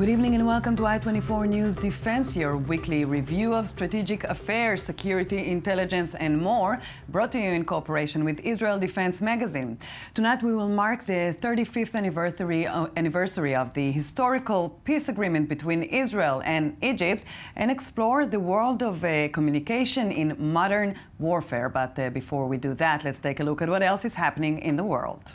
Good evening and welcome to I-24 News Defense, your weekly review of strategic affairs, security, intelligence, and more, brought to you in cooperation with Israel Defense Magazine. Tonight we will mark the 35th anniversary of the historical peace agreement between Israel and Egypt and explore the world of communication in modern warfare. But before we do that, let's take a look at what else is happening in the world.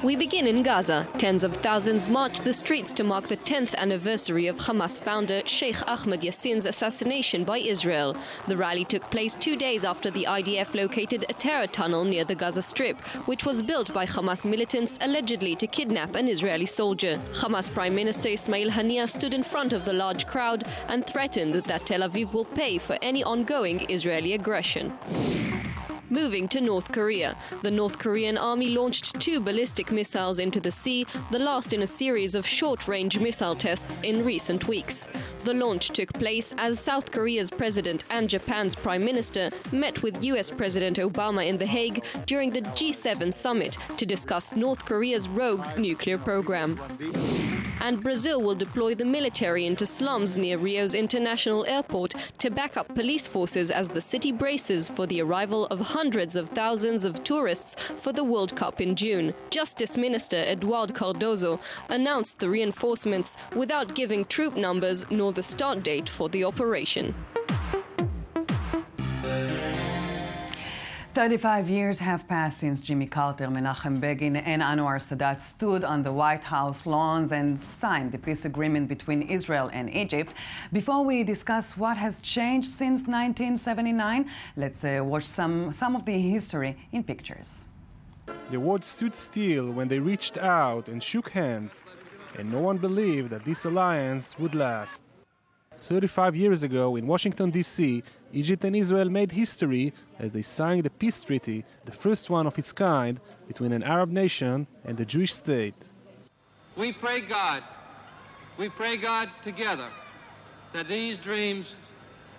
We begin in Gaza. Tens of thousands marched the streets to mark the 10th anniversary of Hamas founder Sheikh Ahmed Yassin's assassination by Israel. The rally took place 2 days after the IDF located a terror tunnel near the Gaza Strip, which was built by Hamas militants allegedly to kidnap an Israeli soldier. Hamas Prime Minister Ismail Haniyeh stood in front of the large crowd and threatened that Tel Aviv will pay for any ongoing Israeli aggression. Moving to North Korea. The North Korean army launched 2 ballistic missiles into the sea, the last in a series of short-range missile tests in recent weeks. The launch took place as South Korea's president and Japan's prime minister met with US President Obama in The Hague during the G7 summit to discuss North Korea's rogue nuclear program. And Brazil will deploy the military into slums near Rio's international airport to back up police forces as the city braces for the arrival of hundreds of thousands of tourists for the World Cup in June. Justice Minister Eduardo Cardoso announced the reinforcements without giving troop numbers nor the start date for the operation. 35 years have passed since Jimmy Carter, Menachem Begin, and Anwar Sadat stood on the White House lawns and signed the peace agreement between Israel and Egypt. Before we discuss what has changed since 1979, let's watch some of the history in pictures. The world stood still when they reached out and shook hands, and no one believed that this alliance would last. 35 years ago in Washington, D.C., Egypt and Israel made history as they signed the peace treaty, the first one of its kind, between an Arab nation and a Jewish state. We pray God together that these dreams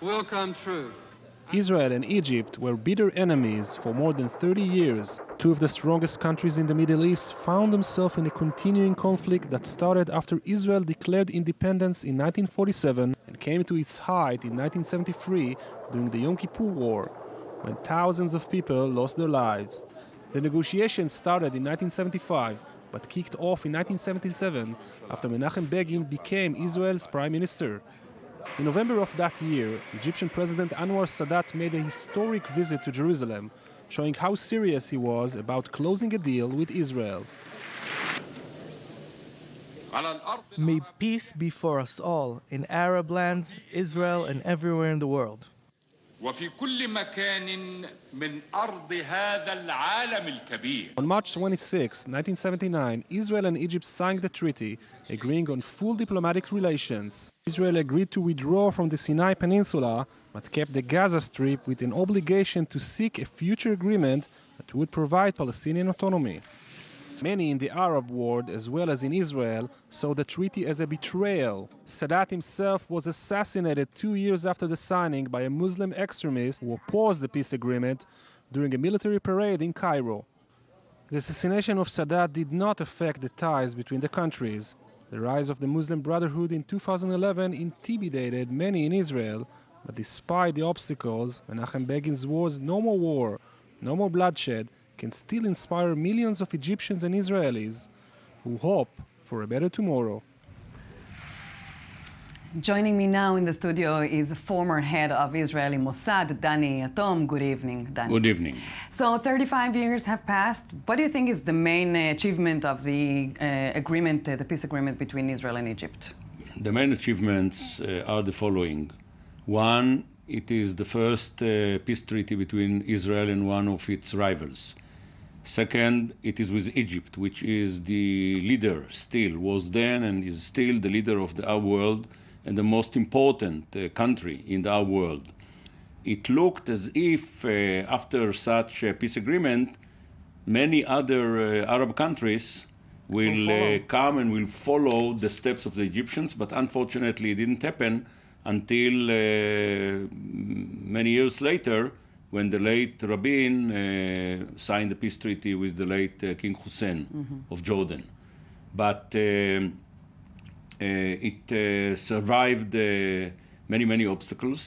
will come true. Israel and Egypt were bitter enemies for more than 30 years. Two of the strongest countries in the Middle East found themselves in a continuing conflict that started after Israel declared independence in 1947 and came to its height in 1973 during the Yom Kippur War, when thousands of people lost their lives. The negotiations started in 1975, but kicked off in 1977 after Menachem Begin became Israel's prime minister. In November of that year, Egyptian President Anwar Sadat made a historic visit to Jerusalem, showing how serious he was about closing a deal with Israel. May peace be for us all, in Arab lands, Israel, and everywhere in the world. وفي كل مكان من أرض هذا العالم الكبير. On March 26, 1979, Israel and Egypt signed the treaty, agreeing on full diplomatic relations. Israel agreed to withdraw from the Sinai Peninsula, but kept the Gaza Strip with an obligation to seek a future agreement that would provide Palestinian autonomy. Many in the Arab world, as well as in Israel, saw the treaty as a betrayal. Sadat himself was assassinated 2 years after the signing by a Muslim extremist who opposed the peace agreement during a military parade in Cairo. The assassination of Sadat did not affect the ties between the countries. The rise of the Muslim Brotherhood in 2011 intimidated many in Israel, but despite the obstacles, Menachem Begin's words, "No more war, no more bloodshed," can still inspire millions of Egyptians and Israelis who hope for a better tomorrow. Joining me now in the studio is former head of Israeli Mossad, Dani Atom. Good evening, Dani. Good evening. So 35 years have passed. What do you think is the main achievement of the agreement, the peace agreement between Israel and Egypt? The main achievements are the following. One, it is the first peace treaty between Israel and one of its rivals. Second, it is with Egypt, which is the leader still, was then and is still the leader of the Arab world and the most important country in the Arab world. It looked as if after such a peace agreement, many other Arab countries will come and will follow the steps of the Egyptians, but unfortunately it didn't happen until many years later, when the late Rabin signed the peace treaty with the late King Hussein of Jordan. but it survived many obstacles,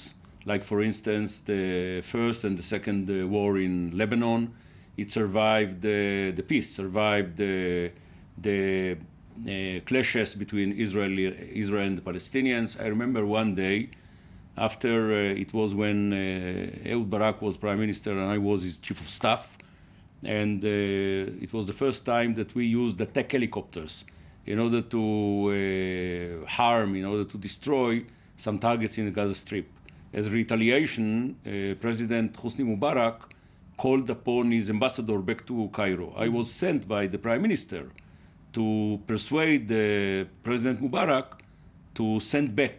like for instance the first and the second war in Lebanon. It survived the peace, survived the clashes between Israel and the Palestinians. I remember one day after it was when Ehud Barak was prime minister and I was his chief of staff, and it was the first time that we used the attack helicopters in order to harm, in order to destroy some targets in the Gaza Strip. As retaliation, President Hosni Mubarak called upon his ambassador back to Cairo. I was sent by the prime minister to persuade President Mubarak to send back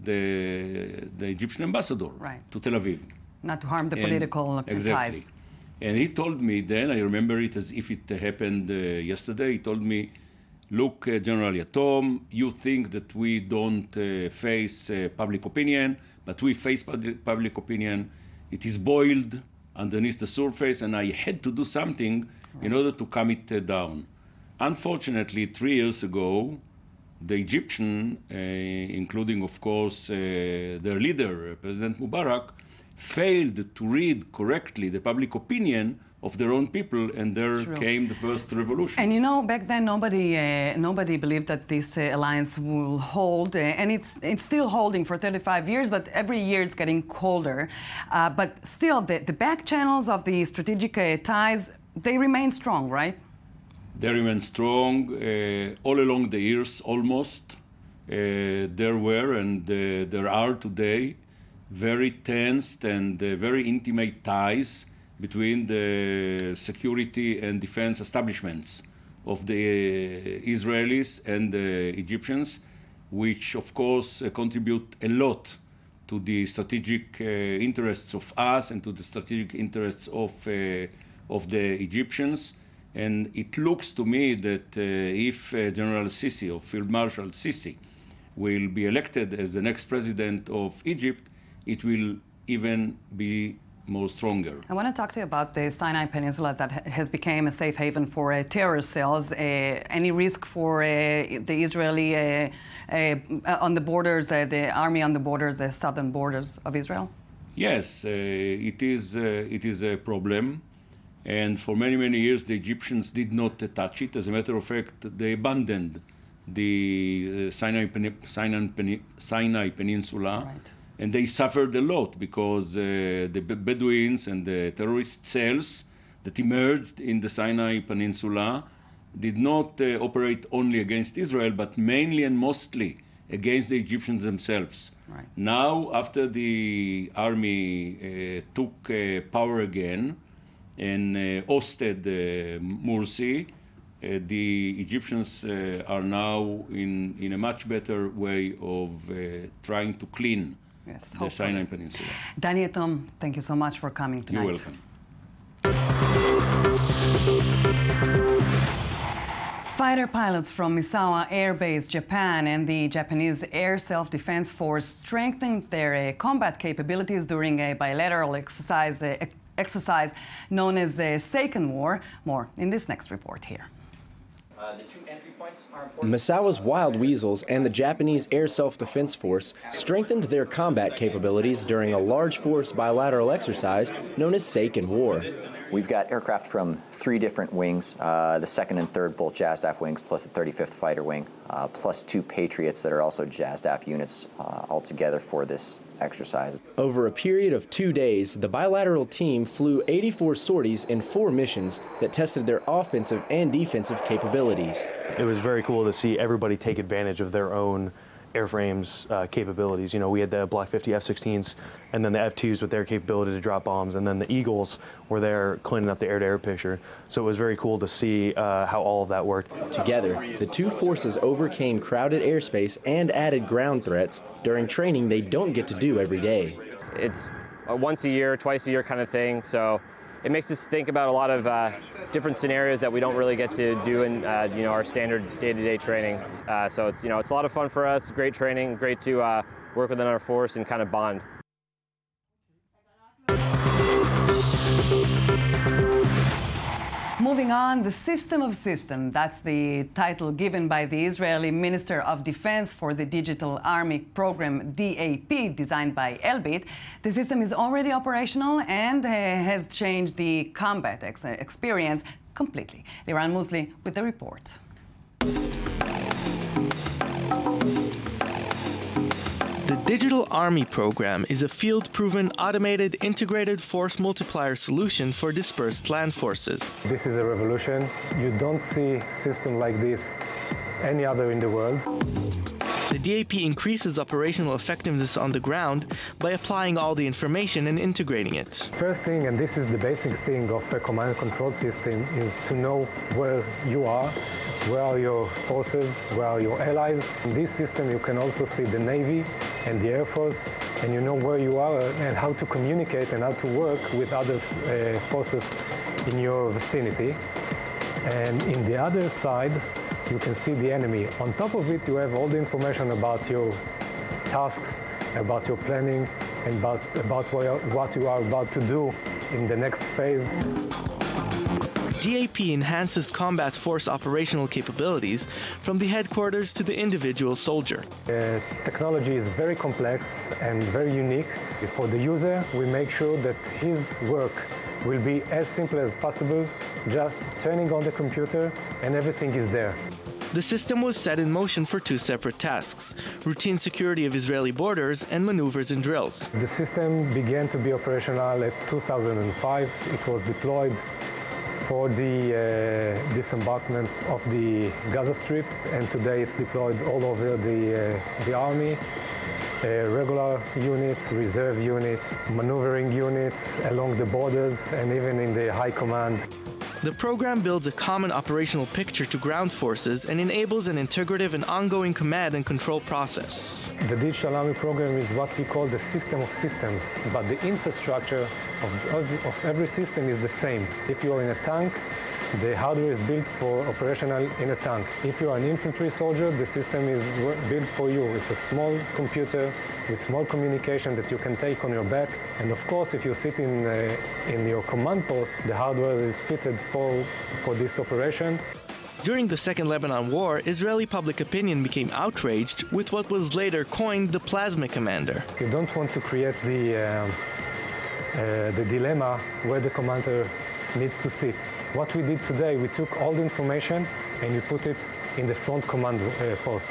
the Egyptian ambassador to Tel Aviv. Not to harm the political exactly. ties. And he told me then, I remember it as if it happened yesterday, he told me, look, General Yatom, you think that we don't face public opinion, but we face public opinion. It is boiled underneath the surface, and I had to do something in order to calm it down. Unfortunately, 3 years ago, the Egyptian, including, of course, their leader, President Mubarak, failed to read correctly the public opinion of their own people, and there came the first revolution. And you know, back then nobody believed that this alliance will hold, and it's still holding for 35 years, but every year it's getting colder. But still, the back channels of the strategic ties, they remain strong, right? They remain strong all along the years, almost. There were and there are today very tense and very intimate ties between the security and defense establishments of the Israelis and the Egyptians, which of course contribute a lot to the strategic interests of us and to the strategic interests of the Egyptians. And it looks to me that if General Sisi or Field Marshal Sisi will be elected as the next president of Egypt, it will even be more stronger. I want to talk to you about the Sinai Peninsula that has become a safe haven for terrorist cells. Any risk for the Israeli on the borders, the army on the borders, the southern borders of Israel? Yes, it is a problem. And for many years, the Egyptians did not touch it. As a matter of fact, they abandoned the Sinai Peninsula. Right. And they suffered a lot because the Bedouins and the terrorist cells that emerged in the Sinai Peninsula did not operate only against Israel, but mainly and mostly against the Egyptians themselves. Right. Now, after the army took power again and ousted Morsi, the Egyptians are now in a much better way of trying to clean the Sinai Peninsula. Danny Yatom, thank you so much for coming tonight. You're welcome. Fighter pilots from Misawa Air Base, Japan, and the Japanese Air Self-Defense Force strengthened their combat capabilities during a bilateral exercise known as the Seiken War. More in this next report here. The two entry points are important. Misawa's Wild Weasels and the Japanese Air Self-Defense Force strengthened their combat capabilities during a large force bilateral exercise known as Seiken War. We've got aircraft from 3 different wings, the 2nd and 3rd both JASDAF wings, plus the 35th Fighter Wing, plus 2 Patriots that are also JASDAF units altogether for this exercise. Over a period of 2 days, the bilateral team flew 84 sorties in 4 missions that tested their offensive and defensive capabilities. It was very cool to see everybody take advantage of their own airframes capabilities. You know, we had the Block 50 F-16s and then the F-2s with their capability to drop bombs, and then the Eagles were there cleaning up the air-to-air picture. So it was very cool to see how all of that worked. Together, the two forces overcame crowded airspace and added ground threats during training they don't get to do every day. It's a once a year, twice a year kind of thing, so it makes us think about a lot of different scenarios that we don't really get to do in our standard day-to-day training. So it's a lot of fun for us, great training, great to work within our force and kind of bond. Moving moving on, the System of Systems, that's the title given by the Israeli Minister of Defense for the Digital Army Program, DAP, designed by Elbit. The system is already operational and has changed the combat experience completely. Liran Musli with the report. The Digital Army Program is a field-proven, automated, integrated force multiplier solution for dispersed land forces. This is a revolution. You don't see a system like this any other in the world. The DAP increases operational effectiveness on the ground by applying all the information and integrating it. First thing, and this is the basic thing of a command and control system, is to know where you are, where are your forces, where are your allies. In this system you can also see the Navy and the Air Force, and you know where you are and how to communicate and how to work with other forces in your vicinity. And in the other side, you can see the enemy. On top of it, you have all the information about your tasks, about your planning, and about what you are about to do in the next phase. DAP enhances combat force operational capabilities from the headquarters to the individual soldier. Technology is very complex and very unique. For the user, we make sure that his work will be as simple as possible, just turning on the computer and everything is there. The system was set in motion for two separate tasks: routine security of Israeli borders and maneuvers and drills. The system began to be operational in 2005. It was deployed for the disembarkment of the Gaza Strip, and today it's deployed all over the army. Regular units, reserve units, maneuvering units along the borders, and even in the high command. The program builds a common operational picture to ground forces and enables an integrative and ongoing command and control process. The Digital Army Program is what we call the system of systems, but the infrastructure of every system is the same. If you are in a tank, the hardware is built for operational in a tank. If you are an infantry soldier, the system is built for you. It's a small computer with small communication that you can take on your back. And of course, if you sit in your command post, the hardware is fitted for this operation. During the Second Lebanon War, Israeli public opinion became outraged with what was later coined the plasma commander. You don't want to create the dilemma where the commander needs to sit. What we did today, we took all the information and we put it in the front command post.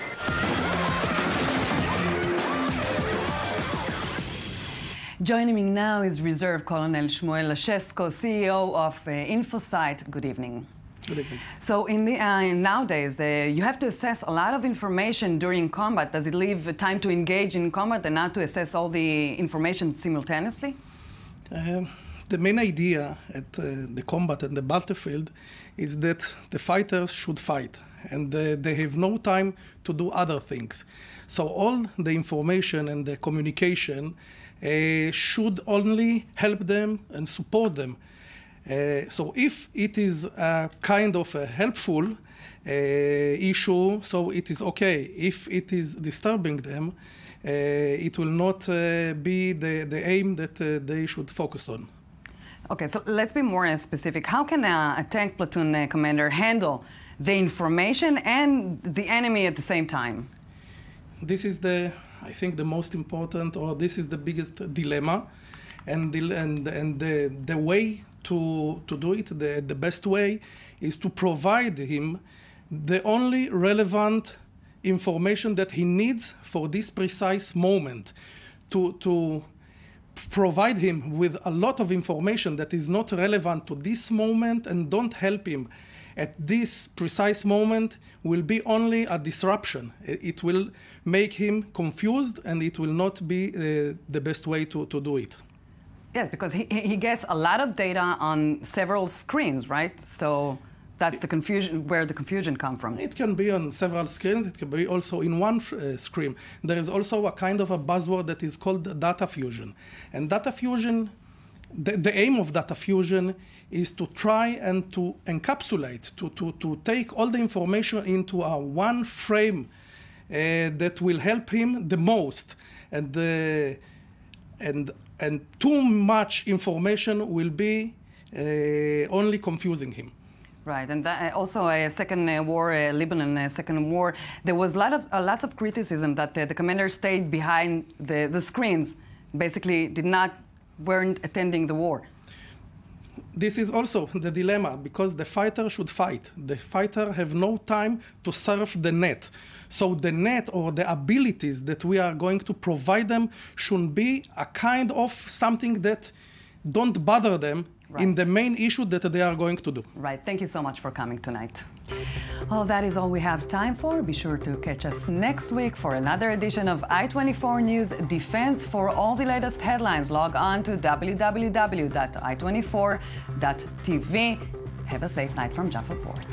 Joining me now is Reserve Colonel Shmuel Lashesco, CEO of InfoSight. Good evening. Good evening. So nowadays, you have to assess a lot of information during combat. Does it leave time to engage in combat and not to assess all the information simultaneously? The main idea at the combat and the battlefield is that the fighters should fight, and they have no time to do other things. So all the information and the communication should only help them and support them. So if it is a kind of a helpful issue, so it is okay. If it is disturbing them, it will not be the aim that they should focus on. Okay, so let's be more specific. How can a tank platoon commander handle the information and the enemy at the same time? This is I think the most important, or this is the biggest dilemma, and the way to do it, the best way, is to provide him the only relevant information that he needs for this precise moment, to provide him with a lot of information that is not relevant to this moment and don't help him at this precise moment will be only a disruption. It will make him confused, and it will not be the best way to do it. Yes, because he gets a lot of data on several screens, right? So that's the confusion, where the confusion comes from. It can be on several screens. It can be also in one screen. There is also a kind of a buzzword that is called data fusion. And data fusion, the aim of data fusion is to try and to encapsulate, to take all the information into a one frame that will help him the most. And too much information will be only confusing him. Right, and also a second war, Lebanon second war, there was lots of criticism that the commanders stayed behind the screens, basically weren't attending the war. This is also the dilemma, because the fighter should fight. The fighter have no time to surf the net. So the net or the abilities that we are going to provide them should be a kind of something that don't bother them in the main issue that they are going to do. Right. Thank you so much for coming tonight. Well, that is all we have time for. Be sure to catch us next week for another edition of I-24 News Defense. For all the latest headlines, log on to www.i24.tv. Have a safe night from Jaffa Port.